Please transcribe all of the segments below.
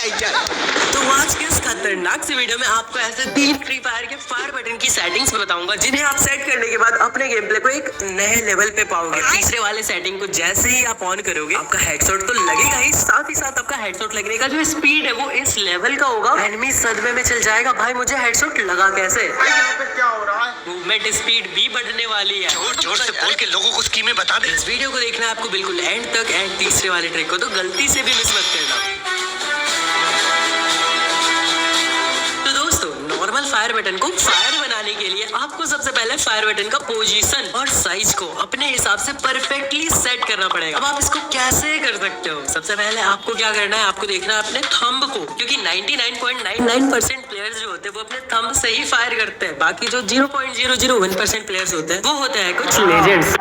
तो आज के इस खतरनाक सी वीडियो में आपको ऐसे 3 फ्री फायर के फायर बटन की सेटिंग्स में बताऊंगा जिन्हें आप सेट करने के बाद अपने गेम प्ले को एक नए लेवल पे पाओगे। तीसरे वाले सेटिंग को जैसे ही आप ऑन करोगे आपका हेडशॉट तो लगेगा ही साथ आपका हेडशॉट लगने का जो स्पीड है वो इस लेवल का होगा, एनिमी सदमे में चल जाएगा भाई मुझे हेडशॉट लगा कैसे। यहाँ पे क्या हो रहा है? मूवमेंट स्पीड भी बढ़ने वाली है। जोर से बोल के लोगों को स्कीमें बता दे। इस वीडियो को देखना है आपको बिल्कुल एंड तक, एंड तीसरे वाले ट्रिक को तो गलती से भी मिस मत करना। नॉर्मल फायर बटन को फायर बनाने के लिए आपको सबसे पहले फायर बटन का पोजीशन और साइज को अपने हिसाब से परफेक्टली सेट करना पड़ेगा। अब आप इसको कैसे कर सकते हो? सबसे पहले आपको क्या करना है, आपको देखना है अपने थंब को, क्योंकि 99.99% प्लेयर्स जो होते हैं वो अपने थंब से ही फायर करते हैं। बाकी जो 0.001% प्लेयर्स होते हैं वो होते हैं कुछ लेजेंड्स।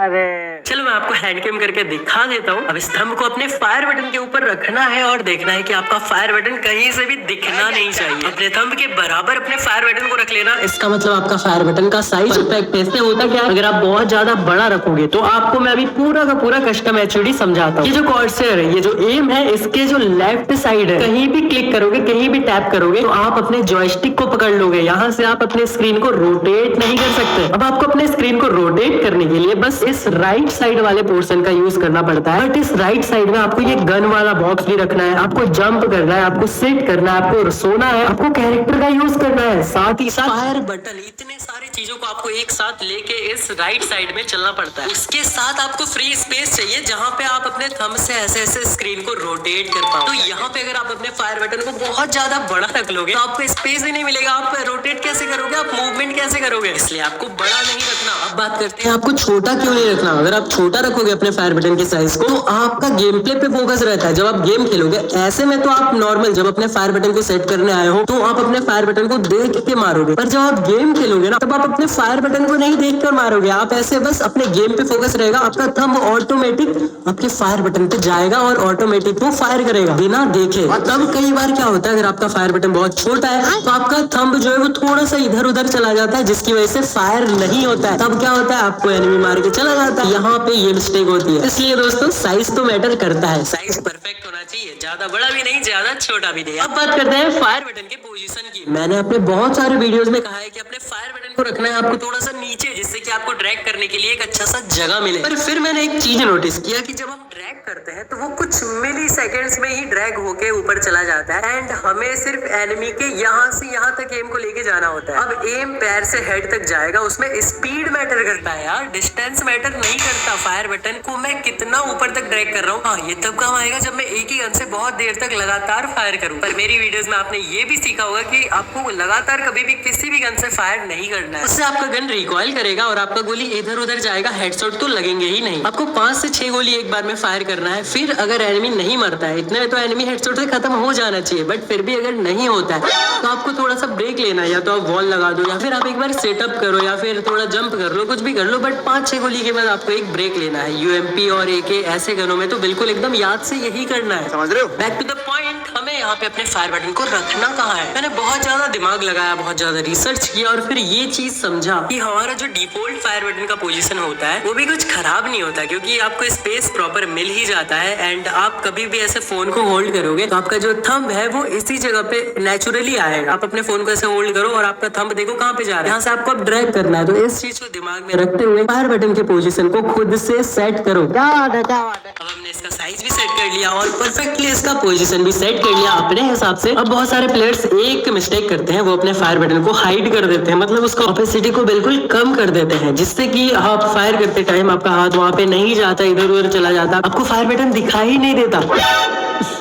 चलो मैं आपको हैंड कैम करके दिखा देता हूँ। अब इस थंब को अपने फायर बटन के ऊपर रखना है और देखना है कि आपका फायर बटन कहीं से भी दिखना नहीं चाहिए। अपने थंब के बराबर अपने फायर बटन को रख लेना। इसका मतलब आपका फायर बटन का साइज परफेक्ट है। इससे होता क्या, अगर आप बहुत ज्यादा बड़ा रखोगे तो आपको मैं अभी पूरा का पूरा कस्टम एचडी समझाता हूँ। ये जो कॉर्सर है, ये जो एम है, इसके जो लेफ्ट साइड है, कहीं भी क्लिक करोगे, कहीं भी टैप करोगे तो आप अपने जॉयस्टिक को पकड़ लोगे। यहाँ से आप अपने स्क्रीन को रोटेट नहीं कर सकते। अब आपको अपने स्क्रीन को रोटेट करने के लिए बस इस राइट साइड वाले पोर्शन का यूज करना पड़ता है। बट इस राइट साइड में आपको ये गन वाला बॉक्स भी रखना है, आपको जंप करना है, आपको सिट करना है, आपको सोना है, आपको कैरेक्टर का यूज करना है, साथ ही साथ फायर बटन, इतने सारी चीजों को आपको एक साथ लेके इस राइट साइड में चलना पड़ता है। उसके साथ आपको फ्री स्पेस चाहिए जहाँ पे आप अपने थंब से ऐसे स्क्रीन को रोटेट कर पाओ। तो यहाँ पे अगर आप अपने फायर बटन को बहुत ज्यादा बड़ा रख लोगे तो आपको स्पेस ही नहीं मिलेगा। आप रोटेट कैसे करोगे, आप मूवमेंट कैसे करोगे? इसलिए आपको बड़ा नहीं रखना। अब बात करते हैं आपको छोटा क्यों नहीं रखना। अगर आप छोटा रखोगे अपने फायर बटन के साइज को तो आपका गेम प्ले पे फोकस रहता है। जब आप गेम खेलोगे ऐसे में तो आप नॉर्मल जब अपने फायर बटन को सेट करने आए हो तो आप अपने फायर बटन को देख के मारोगे, पर जब आप गेम खेलोगे ना तब आप अपने फायर बटन को नहीं देख कर मारोगे। आप ऐसे बस अपने गेम पे फोकस रहेगा, आपका थंब ऑटोमेटिक आपके फायर बटन पे जाएगा और ऑटोमेटिक वो फायर करेगा बिना देखे। तब कई बार क्या होता है, अगर आपका फायर बटन बहुत छोटा है तो आपका थंब जो है वो थोड़ा सा इधर उधर चला जाता है जिसकी वजह से फायर नहीं होता है। तब क्या होता है, आपको एनिमी मार के चला जाता है। यहाँ पे ये मिस्टेक होती है। इसलिए दोस्तों साइज तो मैटर करता है, साइज परफेक्ट होना चाहिए, ज्यादा बड़ा भी नहीं, ज्यादा छोटा भी नहीं। अब बात करते हैं फायर बटन के पोजीशन की। मैंने अपने बहुत सारे वीडियोस में कहा है कि अपने फायर बटन को रखना है आपको थोड़ा सा नीचे, जिससे कि आपको ड्रैग करने के लिए एक अच्छा सा जगह मिले। पर फिर मैंने एक चीज नोटिस किया कि जब हम ड्रैग करते हैं तो वो कुछ मिली सेकेंड्स में ही ड्रैग होके ऊपर चला जाता है एंड हमें सिर्फ एनिमी के यहाँ से यहाँ तक एम को लेके जाना होता है। अब एम पैर से हेड तक जाएगा, उसमें स्पीड मैटर करता है यार, डिस्टेंस मैटर नहीं करता। फायर बटन को मैं कितना ऊपर तक ड्रैग कर रहा हूँ, हाँ ये तब काम आएगा जब मैं एक ही गन से बहुत देर तक लगातार फायर करूँ। पर मेरी वीडियोस में आपने ये भी सीखा होगा कि आपको लगातार कभी भी किसी भी गन से फायर नहीं करना है। उससे आपका गन रिकॉइल करेगा और आपका गोली इधर उधर जाएगा, हेडशॉट तो लगेंगे ही नहीं। आपको 5 से 6 गोली एक बार में फायर करना है। फिर अगर एनिमी नहीं मरता है, इतने में तो एनिमी हेडशॉट से खत्म हो जाना चाहिए, बट फिर भी अगर नहीं होता है तो आपको थोड़ा सा ब्रेक लेना है। या तो आप वॉल लगा दो, या फिर आप एक बार सेटअप करो, या फिर थोड़ा जंप कर लो, कुछ भी कर लो, बट 5-6 गोली के बाद आपको एक ब्रेक लेना है। यूएमपी और एके ऐसे गनों में तो बिल्कुल एकदम याद से यही करना है। समझ रहे हो? बैक टू द पॉइंट, हमें यहाँ पे अपने फायर बटन को रखना कहाँ है। मैंने बहुत ज्यादा दिमाग लगाया, बहुत ज्यादा रिसर्च किया और फिर ये चीज समझा कि हमारा जो डिफॉल्ट फायर बटन का पोजीशन होता है वो भी कुछ खराब नहीं होता, क्योंकि आपको स्पेस प्रॉपर मिल ही जाता है। एंड आप कभी भी ऐसे फोन को होल्ड करोगे तो आपका जो थंब है वो इसी जगह पे नेचुरली आएगा। आप अपने फोन को ऐसे होल्ड करो और आपका थंब देखो कहाँ पे जा रहा है, यहाँ से आपको अब ड्रैग करना है। तो इस चीज को दिमाग में रखते हुए फायर बटन के पोजीशन को खुद से सेट करो। क्या बात है, क्या बात है। अब हमने इसका साइज भी सेट कर लिया और परफेक्टली इसका पोजीशन भी सेट कर लिया अपने हिसाब से। अब बहुत सारे प्लेयर्स एक मिस्टेक करते हैं, वो अपने फायर बटन को हाइड कर देते हैं, मतलब उसका ऑपेसिटी को बिल्कुल कम कर देते हैं, जिससे कि आप फायर करते टाइम आपका हाथ वहाँ पे नहीं जाता, इधर उधर चला जाता, आपको फायर बटन दिखाई ही नहीं देता।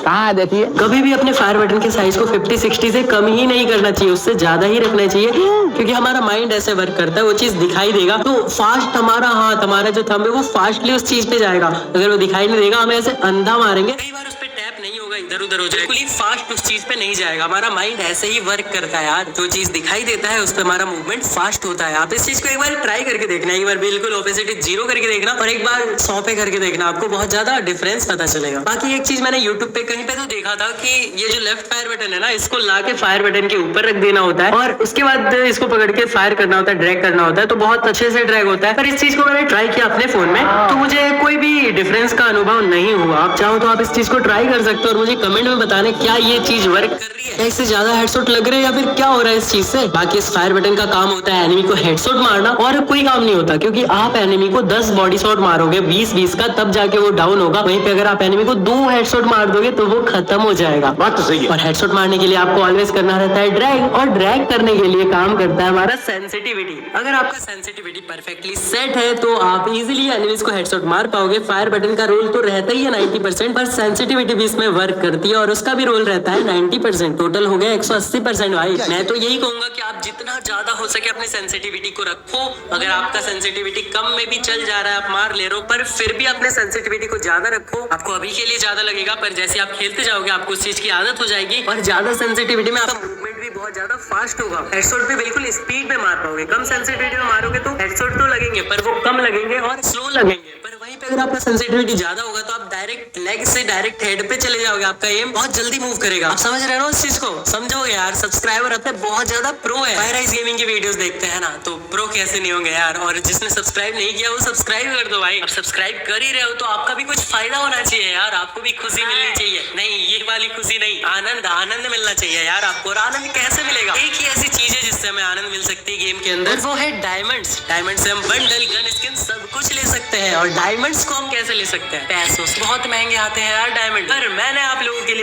कहाँ देखिए, कभी भी अपने फायर बटन के साइज को 50-60 से कम ही नहीं करना चाहिए, उससे ज्यादा ही रखना चाहिए, क्योंकि हमारा माइंड ऐसे वर्क करता है, वो चीज दिखाई देगा तो फास्ट हमारा हाथ, हमारा जो थंब है वो फास्टली उस चीज पे जाएगा। अगर वो दिखाई नहीं देगा, हमें ऐसे अंधा मारेंगे, कई बार उस पे टैप नहीं होगा, इधर उधर हो जाएगा, बिल्कुल ही फास्ट उस चीज पे नहीं जाएगा। हमारा माइंड ऐसे ही वर्क करता है यार, जो चीज दिखाई देता है उस पे हमारा मूवमेंट फास्ट होता है। आप इस चीज को एक बार ट्राई करके देखना, एक बार बिल्कुल ऑपोजिट 0 करके देखना और एक बार 100 पे करके देखना, आपको बहुत ज्यादा डिफरेंस पता चलेगा। बाकी एक चीज मैंने यूट्यूब पे कहीं पे तो देखा था कि ये जो लेफ्ट फायर बटन है ना, इसको ला के फायर बटन के ऊपर रख देना होता है और उसके बाद इसको पकड़ के फायर करना होता है, ड्रैग करना होता है, तो बहुत अच्छे से ड्रैग होता है। पर इस चीज को मैंने ट्राई किया अपने फोन में तो मुझे कोई भी डिफरेंस का अनुभव नहीं हुआ। आप चाहो तो आप इस चीज को ट्राई कर सकते हो और मुझे कमेंट में बताना क्या ये चीज वर्क कर रही है, क्या इससे ज्यादा हेडशॉट लग रहे हैं या फिर क्या हो रहा है इस चीज से। बाकी इस फायर बटन का काम होता है एनिमी को हेडशॉट मारना, और कोई काम नहीं होता, क्योंकि आप एनिमी को 10 बॉडी शॉट मारोगे 20-20 का, तब जाके वो डाउन होगा। वहीं पे अगर आप एनिमी को 2 हेडशॉट मार दोगे तो वो खत्म हो जाएगा। बात तो सही है। और हेडशॉट मारने के लिए आपको ऑलवेज करना रहता है ड्रैग, और ड्रैग करने के लिए काम करता है हमारा सेंसिटिविटी। अगर आपका सेंसिटिविटी परफेक्टली सेट है तो आप इजीली एनिमीज को हेडशॉट मार पाओगे। फायर बटन का रोल तो रहता ही है 90%, पर सेंसिटिविटी भी इसमें वर्क करती है और उसका भी रोल रहता है 90%। टोटल हो गया 180% भाई। मैं तो यही कहूंगा कि आप जितना ज्यादा हो सके अपनी सेंसिटिविटी को रखो। अगर आपका सेंसिटिविटी कम में भी चल जा रहा है, आप मार ले रहे हो, पर फिर भी अपने सेंसिटिविटी को ज्यादा रखो। आपको अभी के लिए ज्यादा लगेगा, पर जैसे आप खेलते जाओगे आपको उस चीज की आदत हो जाएगी, और ज्यादा सेंसिटिविटी में आपका मूवमेंट भी बहुत ज्यादा फास्ट होगा। हेडशॉट भी बिल्कुल स्पीड में मार पाओगे। कम सेंसिटिविटी में मारोगे तो हेडशॉट तो लगेंगे पर वो कम लगेंगे और स्लो लगेंगे। पर वहीं पे अगर आपका सेंसिटिविटी ज्यादा होगा तो आप डायरेक्ट लेग से डायरेक्ट हेड पे चले जाओगे। आपका एम बहुत जल्दी मूव करेगा। आप समझ रहे हो इस चीज को? समझोगे यार। सब्सक्राइबर अपने बहुत ज्यादा प्रो है, फायर आइज गेमिंग की वीडियोस देखते हैं ना, तो प्रो कैसे नहीं होंगे यार। और जिसने सब्सक्राइब नहीं किया वो सब्सक्राइब कर दो भाई। अब सब्सक्राइब कर ही रहे हो तो आपका भी कुछ फायदा होना चाहिए यार, आपको भी खुशी मिलनी चाहिए। नहीं ये वाली खुशी नहीं, आनंद आनंद मिलना चाहिए यार आपको। और आनंद कैसे मिलेगा? एक ही ऐसी चीज है जिससे हमें आनंद मिल सकती है गेम के अंदर, वो है डायमंड्स। डायमंड से हम बंडल, गन स्किन सब कुछ ले सकते हैं। और डायमंड्स को हम कैसे ले सकते हैं? पैसों से। बहुत महंगे आते हैं यार डायमंड, पर मैंने आप लोगों के लिए